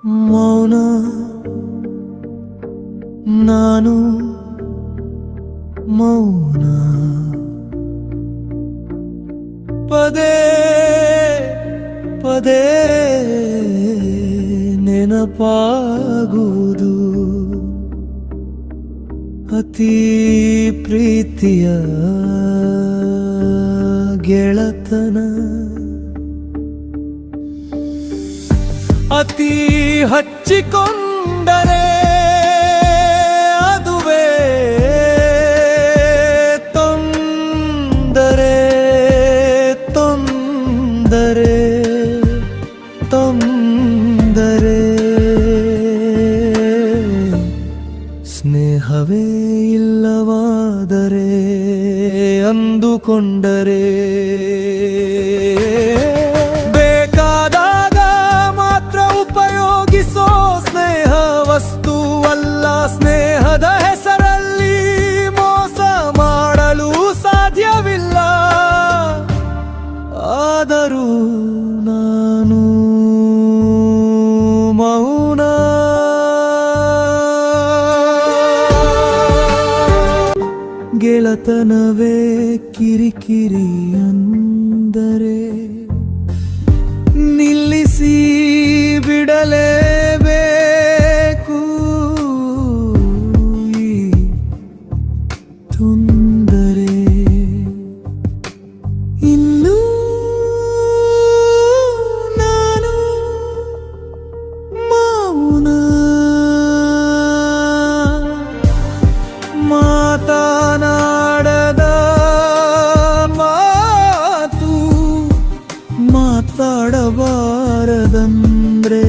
ಮೌನ ನಾನು ಮೌನ ಪದೇ ಪದೇ ನೆನಪಾಗುವುದು ಅತಿ ಪ್ರೀತಿಯ ಗೆಳತನ ಅತಿ ಹಚ್ಚಿಕೊಂಡರೆ ಅದುವೇ ತೊಂದರೆ ತೊಂದರೆ ತೊಂದರೆ ಸ್ನೇಹವೇ ಇಲ್ಲವಾದರೆ ಅಂದುಕೊಂಡರೆ ಬೇಕಾದಾಗ ಮಾತ್ರ ಉಪಯೋಗಿಸೋ ಸ್ನೇಹ ವಸ್ತುವಲ್ಲ. ಸ್ನೇಹದ ಹೆಸರಲ್ಲಿ ಮೋಸ ಮಾಡಲು ಸಾಧ್ಯವಿಲ್ಲ. ಆದರೂ ನಾನು ಮೌನ. ಗೆಳತನವೇ ಕಿರಿಕಿರಿ ಅಂದರೆ ನಿಲ್ಲಿಸಿ ಬಿಡಲೇಬೇಕು. ಈ ತೊಂದರೆ ಇನ್ನು ನಾನು ಮೌನ. ಮಾತನಾಡದ ಮಾತು ಮಾತಾಡಬಾರದಂದ್ರೆ